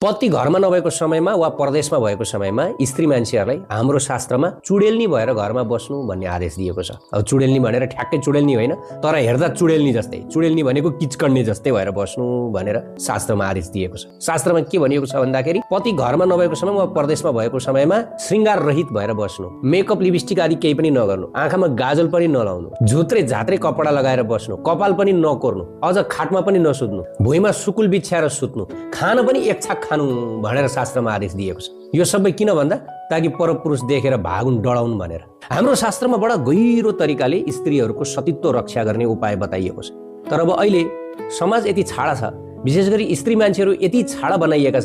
पति घरमा नभएको समयमा वा परदेशमा भएको समयमा स्त्री मान्छेहरूलाई हाम्रो शास्त्रमा चुडेलनी भएर घरमा बस्नु भन्ने आदेश दिएको छ। अब चुडेलनी भनेर ठ्याक्कै चुडेलनी होइन, तर हेर्दा चुडेलनी जस्तै, चुडेलनी भनेको किचकन्ने जस्तै भएर बस्नु भनेर शास्त्रमा आदेश दिएको छ। शास्त्रमा के भनिएको छ भन्दाखेरि पति घरमा नभएको समयमा वा परदेशमा भएको समयमा श्रृङ्गार रहित भएर बस्नु, मेकअप लिपस्टिक आदि केही पनि नगर्नु, आँखामा गाजल पनि नलाउनु, झुत्रे झात्रे कपडा लगाएर बस्नु, कपाल पनि नकोर्नु, अझ खाटमा पनि नसुत्नु, भुइँमा सुकुल बिछ्याएर सुत्नु, खान पनि एक छाक खानु भनेर शास्त्रमा आदेश दिएको छ। यो सबै किन भन्दा ताकि परपुरुष देखेर भागुन डराउन् भनेर। हाम्रो शास्त्रमा बडा गहिरो तरिकाले स्त्रीहरूको सतीत्व रक्षा गर्ने उपाय बताइएको छ। तर अब अहिले समाज यति छाडा छ, विशेष गरी स्त्री मान्छेहरू यति छाडा बनाइएका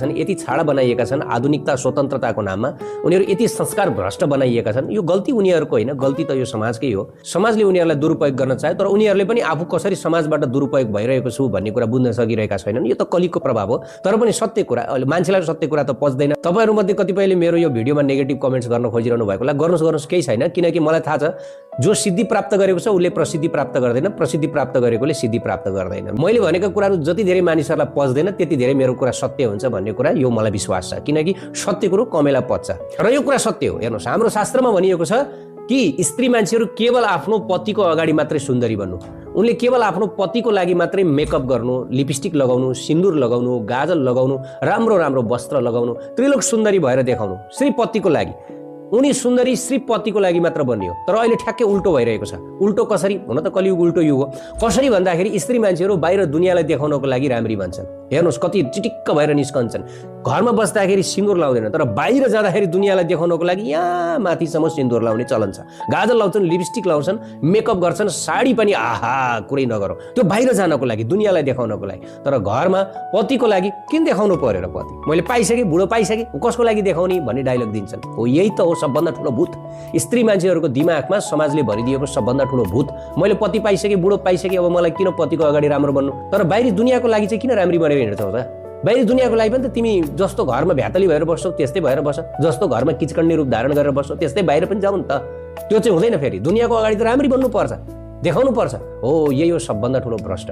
छन् आधुनिकता स्वतन्त्रताको नाममा। उनीहरू यति संस्कार भ्रष्ट बनाइएका छन्। यो गल्ती उनीहरूको होइन, गल्ती त यो समाजकै हो। समाजले उनीहरूलाई दुरुपयोग गर्न चाहे, तर उनीहरूले पनि आफू कसरी समाजबाट दुरुपयोग भइरहेको छु भन्ने कुरा बुझ्न सकिरहेका छैनन्। यो त कलिको प्रभाव हो। तर पनि सत्य कुरा, अहिले मान्छेलाई सत्य कुरा त पच्दैन। तपाईँहरूमध्ये कतिपयले मेरो यो भिडियोमा नेगेटिभ कमेन्ट्स गर्न खोजिरहनु भएको होला। गर्नुहोस् केही छैन, किनकि मलाई थाहा छ जो सिद्धि प्राप्त गरेको छ उसले प्रसिद्धि प्राप्त गर्दैन, प्रसिद्धि प्राप्त गरेकोले सिद्धि प्राप्त गर्दैन। मैले भनेको कुराहरू जति धेरै मानिसहरूलाई पच्दैन त्यति धेरै मेरो कुरा सत्य हुन्छ भन्ने कुरा यो मलाई विश्वास छ, किनकि सत्य कुरो कमेला पच्छ र यो कुरा सत्य हो। हेर्नुहोस्, हाम्रो शास्त्रमा भनिएको छ कि स्त्री मान्छेहरू केवल आफ्नो पतिको अगाडि मात्रै सुन्दरी बन्नु, उनले केवल आफ्नो पतिको लागि मात्रै मेकअप गर्नु, लिपस्टिक लगाउनु, सिन्दुर लगाउनु, गाजल लगाउनु, राम्रो राम्रो वस्त्र लगाउनु, त्रिलोक सुन्दरी भएर देखाउनु, श्री पतिको लागि। उनी सुन्दरी श्री पतिको लागि मात्र बन्ने हो। तर अहिले ठ्याक्कै उल्टो भइरहेको छ। उल्टो कसरी? हुन त कलियुग उल्टो युग हो। कसरी भन्दाखेरि स्त्री मान्छेहरू बाहिर दुनियाँलाई देखाउनको लागि राम्री भन्छन्। हेर्नुहोस् कति चिटिक्क भएर निस्कन्छन्। घरमा बस्दाखेरि सिन्दुर लाउँदैन, तर बाहिर जाँदाखेरि दुनियाँलाई देखाउनको लागि यहाँ माथिसम्म सिन्दुर लाउने चलन छ। गाजल लाउँछन्, लिपस्टिक लाउँछन्, मेकअप गर्छन्, साडी पनि आहा कुरै नगरौँ, त्यो बाहिर जानको लागि, दुनियाँलाई देखाउनको लागि। तर घरमा पतिको लागि किन देखाउनु पर्यो र? पति मैले पाइसकेँ, बुढो पाइसकेँ, कसको लागि देखाउने भन्ने डायलग दिन्छन्। हो, यही त हो सबभन्दा ठुलो भूत। स्त्री मान्छेहरूको दिमागमा समाजले भरिदिएको सबभन्दा ठुलो भूत। मैले पति पाइसकेँ, बुढो पाइसकेँ, अब मलाई किन पतिको अगाडि राम्रो बन्नु? तर बाहिरी दुनियाँको लागि चाहिँ किन राम्री बनेर हिँड्छौ त? बाहिरी दुनियाँको लागि पनि त तिमी जस्तो घरमा भ्यातली भएर बस्छौ त्यस्तै भएर बस, जस्तो घरमा किचकन्ने रूप धारण गरेर बस्छौ त्यस्तै बाहिर पनि जाऊ नि त। त्यो चाहिँ हुँदैन। फेरि दुनियाँको अगाडि त राम्री बन्नु पर्छ, देखाउनु पर्छ। हो, यही हो सबभन्दा ठुलो भ्रष्ट।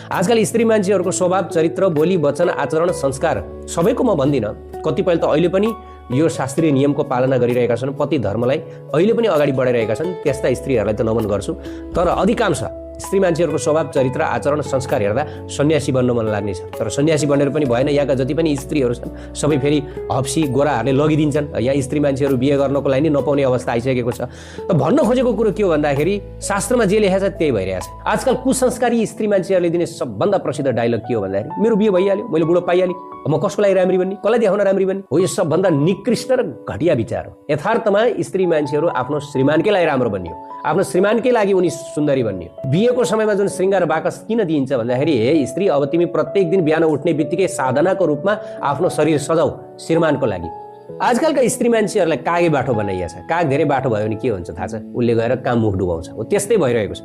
आजकल स्त्री मान्छेहरूको स्वभाव, चरित्र, बोली, वचन, आचरण, संस्कार सबैको म भन्दिनँ, कतिपय त अहिले पनि यो शास्त्रीय नियमको पालना गरिरहेका छन्, पति धर्मलाई अहिले पनि अगाडि बढाइरहेका छन्। त्यस्ता स्त्रीहरूलाई त नमन गर्छु। तर अधिकांश स्त्री मान्छेहरूको स्वभाव, चरित्र, आचरण, संस्कार हेर्दा सन्यासी बन्न मन लाग्ने छ। तर सन्यासी बनेर पनि भएन। यहाँका जति पनि स्त्रीहरू छन् सबै फेरि हप्सी गोराहरूले लगिदिन्छन्। यहाँ स्त्री मान्छेहरू बिहे गर्नको लागि नै नपाउने अवस्था आइसकेको छ। त भन्न खोजेको कुरो के हो भन्दाखेरि शास्त्रमा जे लेखेको छ त्यही भइरहेछ। आजकल कुसंस्कारी स्त्री मान्छेहरूले दिने सबभन्दा प्रसिद्ध डायलग के हो भन्दाखेरि मेरो बिहे भइहाल्यो, मैले बुढो पाइहालेँ, म कसको लागि राम्री बन्ने, कसलाई देखाउन राम्री बन्ने? हो, यो सबभन्दा निकृष्ट र घटिया विचार हो। यथार्थमा स्त्री मान्छेहरू आफ्नो श्रीमानकै लागि राम्रो बन्ने हो, आफ्नो श्रीमानकै लागि उनी सुन्दरी बन्ने हो। बिहेको समयमा जुन श्रृङ्गार बाकस किन दिइन्छ भन्दाखेरि हे स्त्री, अब तिमी प्रत्येक दिन बिहान उठ्ने बित्तिकै साधनाको रूपमा आफ्नो शरीर सजाऊ श्रीमानको लागि। आजकलका स्त्री मान्छेहरूलाई कागे बाठो बनाइएको छ। काग धेरै बाठो भयो भने के हुन्छ थाहा छ? उसले गएर काम मुख डुबाउँछ। हो, त्यस्तै भइरहेको छ।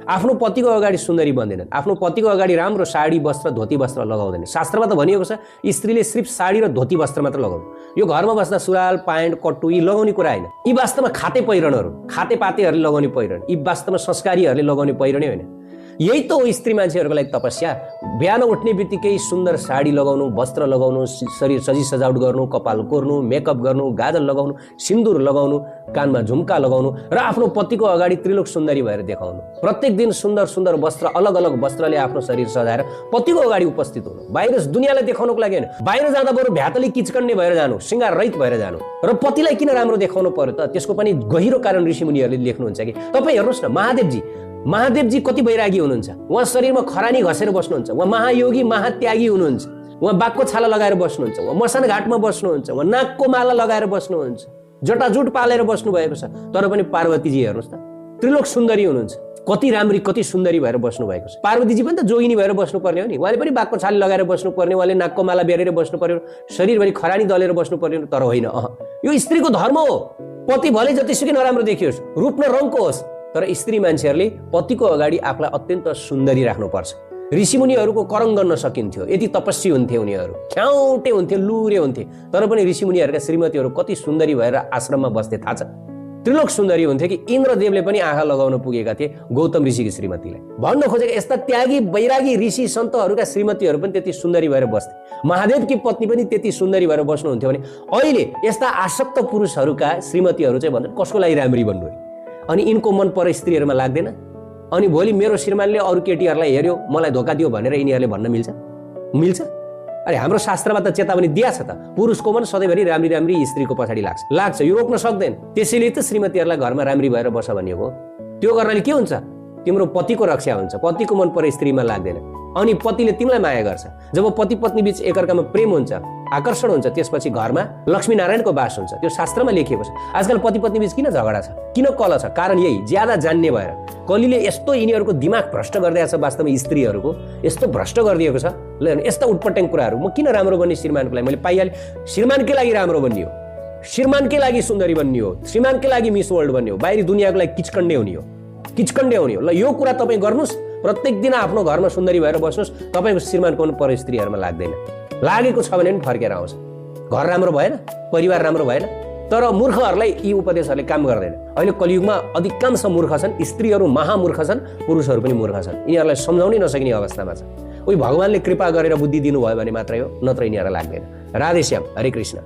आफ्नो पतिको अगाडि सुन्दरी बन्दैनन्, आफ्नो पतिको अगाडि राम्रो साडी वस्त्र, धोती वस्त्र लगाउँदैन। शास्त्रमा त भनिएको छ स्त्रीले सिर्फ साडी र धोती वस्त्र मात्र लगाउनु। यो घरमा बस्दा सुराल, प्यान्ट, कट्टु यी लगाउने कुरा होइन। यी वास्तवमा खाते पहिरनहरू, खाते पातेहरूले लगाउने पहिरन, यी वास्तवमा संस्कारीहरूले लगाउने पहिरनै होइन। यही त हो स्त्री मान्छेहरूको लागि तपस्या। बिहान उठ्ने बित्तिकै सुन्दर साडी लगाउनु, वस्त्र लगाउनु, शरीर सजी सजावट गर्नु, कपाल कोर्नु, मेकअप गर्नु, गाजल लगाउनु, सिन्दुर लगाउनु, कानमा झुम्का लगाउनु र आफ्नो पतिको अगाडि त्रिलोक सुन्दरी भएर देखाउनु। प्रत्येक दिन सुन्दर सुन्दर वस्त्र, अलग अलग वस्त्रले आफ्नो शरीर सजाएर पतिको अगाडि उपस्थित हुनु। बाहिर दुनियाँलाई देखाउनको लागि होइन। बाहिर जाँदा बरु भ्यातली किचकन्ने भएर जानु, श्रृङ्गार रहित भएर जानु। र पतिलाई किन राम्रो देखाउनु पर्यो त? त्यसको पनि गहिरो कारण ऋषिमुनिहरूले लेख्नुहुन्छ कि तपाईँ हेर्नुहोस् न, महादेवजी कति वैरागी हुनुहुन्छ। उहाँ शरीरमा खरानी घसेर बस्नुहुन्छ। उहाँ महायोगी, महात्यागी हुनुहुन्छ। उहाँ बाघको छाला लगाएर बस्नुहुन्छ। उहाँ मसान घाटमा बस्नुहुन्छ। उहाँ नागको माला लगाएर बस्नुहुन्छ। जटाजुट पालेर बस्नु भएको छ। तर पनि पार्वतीजी हेर्नुहोस् त, त्रिलोक सुन्दरी हुनुहुन्छ। कति राम्री, कति सुन्दरी भएर बस्नु भएको छ। पार्वतीजी पनि त जोगिनी भएर बस्नुपर्ने हो नि। उहाँले पनि बाघको छाला लगाएर बस्नुपर्ने, उहाँले नागको माला बेरेर बस्नु पर्यो, शरीरभरि खरानी दलेर बस्नु पर्ने। तर होइन, यो स्त्रीको धर्म हो। पति भले जतिसुकै नराम्रो देखियोस्, रूप न रङको होस्, तर स्त्री मान्छेहरूले पतिको अगाडि आफूलाई अत्यन्त सुन्दरी राख्नुपर्छ। ऋषिमुनिहरूको करङ गर्न सकिन्थ्यो, यति तपस्वी हुन्थे उनीहरू, ख्याउटे हुन्थे, लुरे हुन्थे। तर पनि ऋषिमुनिहरूका श्रीमतीहरू कति सुन्दरी भएर आश्रममा बस्थे थाहा छ? त्रिलोक सुन्दरी हुन्थ्यो कि इन्द्रदेवले पनि आँखा लगाउन पुगेका थिए गौतम ऋषिकी श्रीमतीलाई। भन्न खोजेको यस्ता त्यागी वैरागी ऋषि सन्तहरूका श्रीमतीहरू पनि त्यति सुन्दरी भएर बस्थे। महादेवकी पत्नी पनि त्यति सुन्दरी भएर बस्नुहुन्थ्यो भने अहिले यस्ता आसक्त पुरुषहरूका श्रीमतीहरू चाहिँ भन्छ कसको लागि राम्री बन्नु है, अनि यिनको मन पर स्त्रीहरूमा लाग्दैन। अनि भोलि मेरो श्रीमानले अरू केटीहरूलाई हेऱ्यो मलाई धोका दियो भनेर यिनीहरूले भन्न मिल्छ? अरे हाम्रो शास्त्रमा त चेतावनी दिया छ त, पुरुषको मन सधैँभरि राम्री राम्री स्त्रीको पछाडि लाग्छ, यो रोक्न सक्दैन। त्यसैले त श्रीमतीहरूलाई घरमा राम्री भएर बस भनिएको। त्यो गर्नाले के हुन्छ, तिम्रो पतिको रक्षा हुन्छ, पतिको मन पर स्त्रीमा लाग्दैन, अनि पतिले तिमीलाई माया गर्छ। जब पति पत्नी बीच एकअर्कामा प्रेम हुन्छ, आकर्षण हुन्छ, त्यसपछि घरमा लक्ष्मी नारायणको वास हुन्छ। त्यो शास्त्रमा लेखिएको छ। आजकल पति पत्नी बीच किन झगडा छ, किन कलह छ? कारण यही ज्यादा जान्ने भएर। कलिले यस्तो यिनीहरूको दिमाग भ्रष्ट गरिदिएको छ, वास्तवमा स्त्रीहरूको यस्तो भ्रष्ट गरिदिएको छ। ल यस्ता उटपट्याङ कुराहरू म किन राम्रो बन्ने श्रीमानको लागि, मैले पाइहालेँ। श्रीमानकै लागि राम्रो बन्ने हो, श्रीमानकै लागि सुन्दरी बन्ने हो, श्रीमानकै लागि मिस वर्ल्ड बन्ने हो, बाहिरी दुनियाँको लागि किचकन्डे हुने हो। ल यो कुरा तपाईँ गर्नुहोस्, प्रत्येक दिन आफ्नो घरमा सुन्दरी भएर बस्नुहोस्, तपाईँको श्रीमानको पर स्त्रीहरूमा लाग्दैन। लागेको छ भने पनि फर्केर आउँछ। घर राम्रो भएन, परिवार राम्रो भएन। तर मूर्खहरूलाई यी उपदेशहरूले काम गर्दैन। अहिले कलियुगमा अधिकांश मूर्ख छन्, स्त्रीहरू महामूर्ख छन्, पुरुषहरू पनि मूर्ख छन्। यिनीहरूलाई सम्झाउनै नसकिने अवस्थामा छ। उही भगवानले कृपा गरेर बुद्धि दिनुभयो भने मात्रै हो, नत्र यिनीहरूलाई लाग्दैन। राधेश्याम, हरे कृष्ण।